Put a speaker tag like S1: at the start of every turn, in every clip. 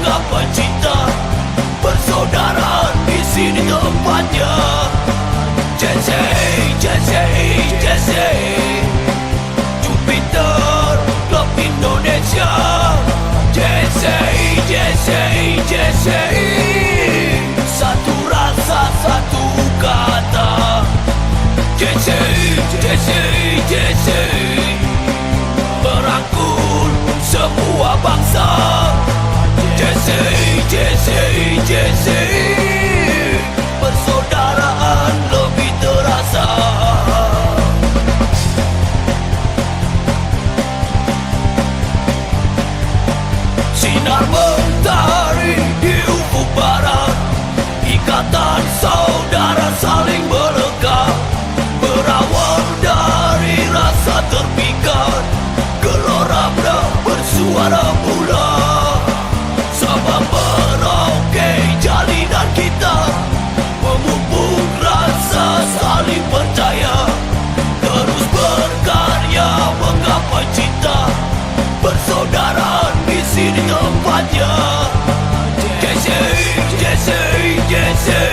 S1: mengapa cinta persaudaraan di sini tempatnya. Jesse, Jesse, Jesse, Jupiter Klub Indonesia. Jesse, Jesse, Jesse, satu rasa satu kata. Jesse, Jesse, Jesse, merangkul semua bangsa. Jesse, Jesse, Jesse, persaudaraan lebih terasa. Sinar mentari di ufuk barat, ikatan saudara saling melekat, berawal dari rasa terpikat. Gelora muda bersuara pula, sama merauke jalinan kita, memupuk rasa saling percaya, terus berkarya menggapai cinta persaudaraan di sini tempatnya. Jesse, Jesse, Jesse,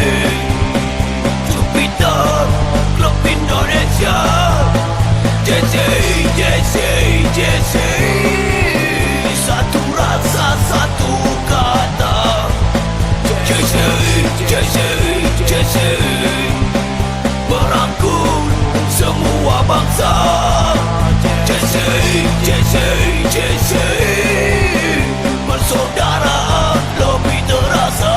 S1: Jupiter Klub Indonesia. Jesse, Jesse, Jesse, satu rasa satu kata. Jesse, Jesse, Jesse, merangkul semua bangsa. Jesse, Jesse, Jesse, persaudaraan lebih terasa.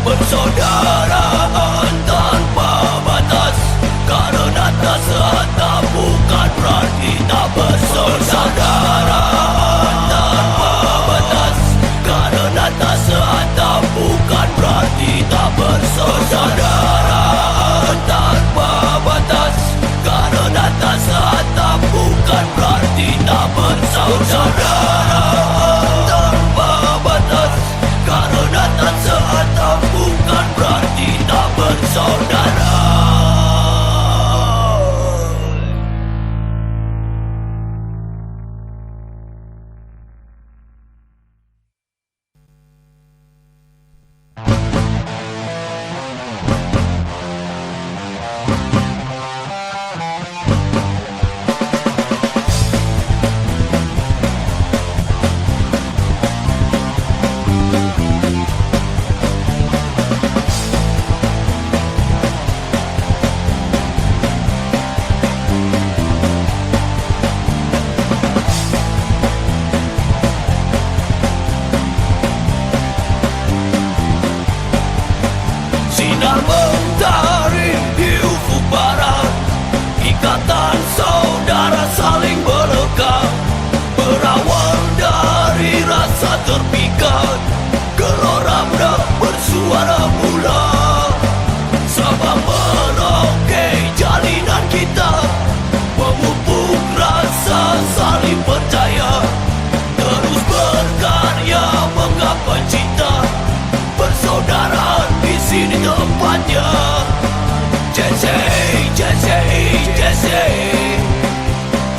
S1: Persaudaraan tanpa batas, karena tak sehat bukan berarti tak persaudaraan tanpa batas, karena tak sehat bukan berarti tak persaudaraan tanpa batas, karena tak sehat bukan berarti tak persaudaraan tanpa batas, karena tak sehat bukan berarti tak bersaudara. Sinar mentari di ufuk barat, ikatan saudara saling melekat, berawal dari rasa terpikat. Gelora muda bersuara pula, sama merauke jalinan kita, memupuk rasa saling percaya, terus berkarya menggapai cinta persaudaraan di sini tempatnya. Jesse, Jesse, Jesse,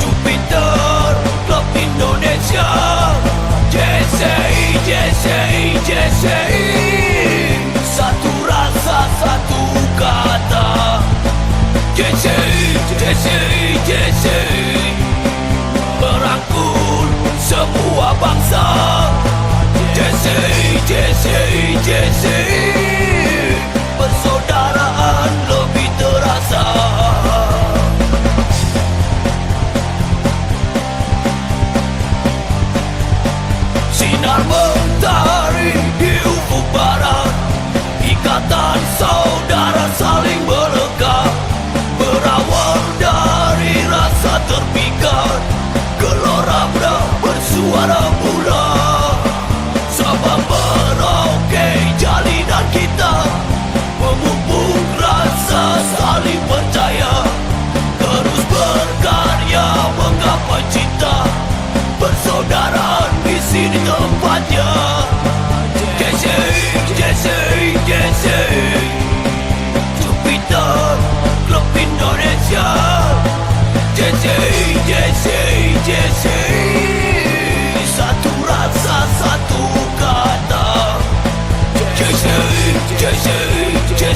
S1: Jupiter Klub Indonesia. Jesse, Jesse, Jesse, satu rasa satu kata. Jesse, Jesse, Jesse, merangkul semua bangsa. Jesse, Jesse, Jesse, persaudaraan lebih terasa. Sinar mentari di ufuk barat, ikatan saudara saling melekat, berawal dari rasa terpikat. Gelora muda bersuara pula, sama merauke jalinan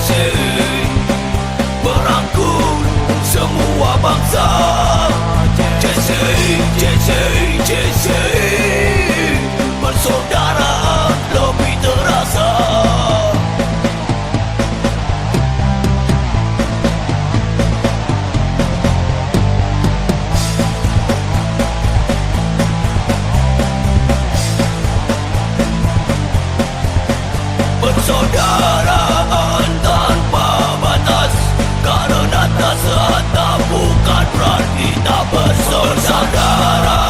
S1: Jesse merangkul semua bangsa. Jesse, Jesse, Jesse, persaudaraan lebih terasa. Persaudaraan tanpa batas, karena tak sehatap bukan berarti tak bersaudara.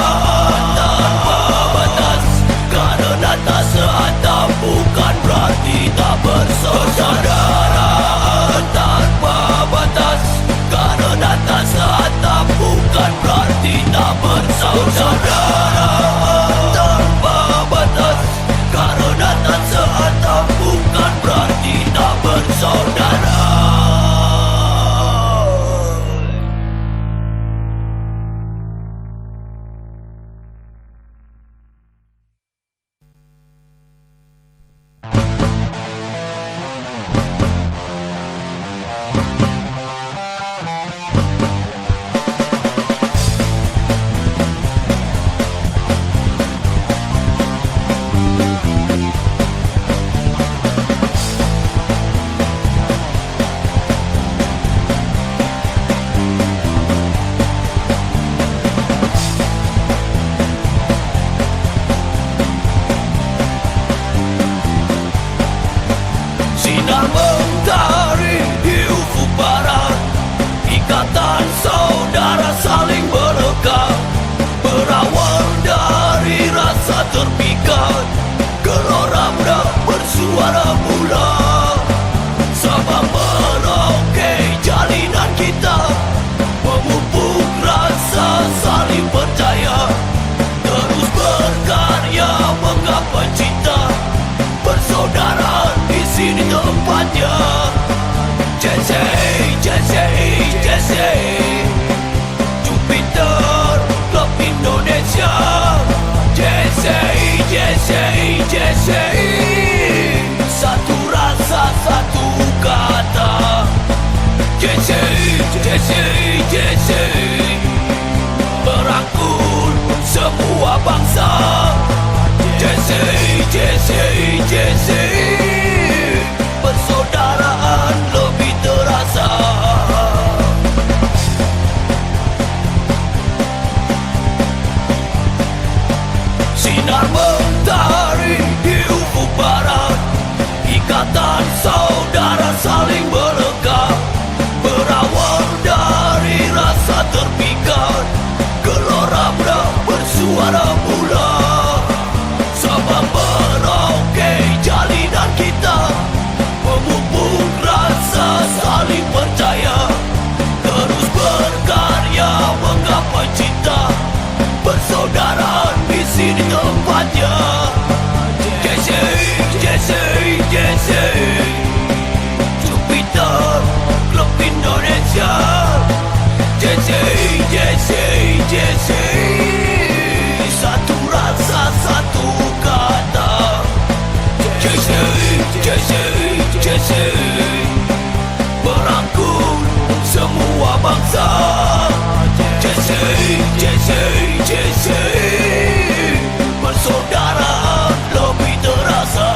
S1: Tanpa batas, karena tak sehatap bukan berarti tak bersaudara. Tanpa batas, karena tak sehatap bukan berarti tak bersaudara. Tanpa batas, karena tak sehatap bukan berarti tak bersaudara. Sinar mentari di ufuk barat, ikatan saudara saling melekat, berawal dari rasa terpikat, gelora muda bersuara mula. Sama merauke jalinan kita, memupuk rasa saling percaya, terus berkarya menggapai cinta. Persaudaraan di sini tempatnya. Jesse, Jesse, Jesse, Jupiter, klub Indonesia. Jesse, Jesse, Jesse, satu rasa, satu kata. Jesse, Jesse, Jesse, merangkul semua bangsa. Jesse, Jesse, Jesse, persaudaraan lebih terasa. Sinar mentari di ufuk barat, ikatan saudara saling melekat, berawal dari rasa terpikat, gelora muda bersuara mula. Sama merauke jalinan kita, memupuk rasa saling percaya, terus berkarya menggapai cinta. Persaudaraan di sini tempatnya. Jesse, Jesse, Jesse, Jupiter, klub Indonesia. Jesse, Jesse, Jesse, satu rasa, satu kata. Jesse, Jesse, Jesse, merangkul semua bangsa. Jesse, Jesse, Jesse, persaudaraan lebih terasa.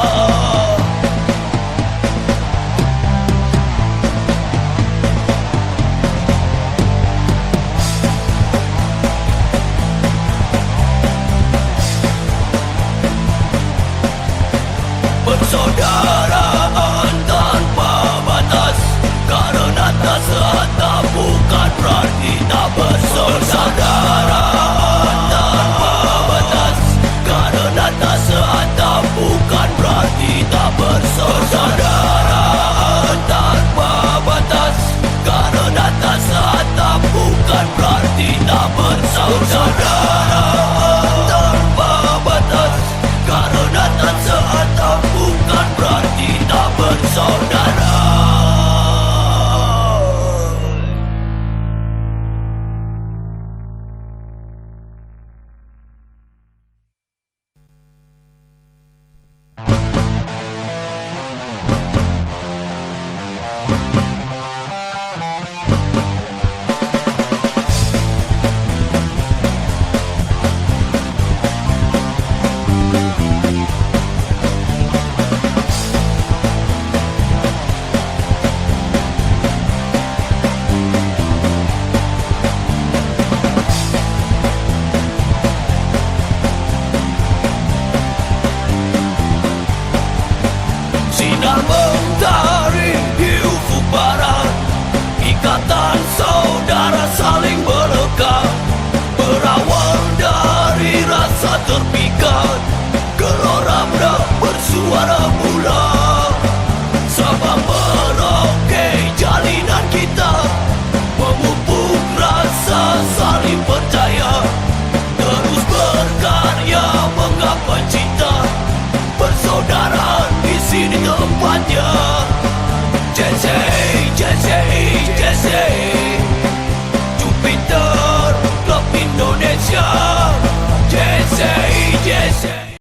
S1: Persaudaraan tanpa batas, karena tak sehatap bukan berarti tak bersaudara.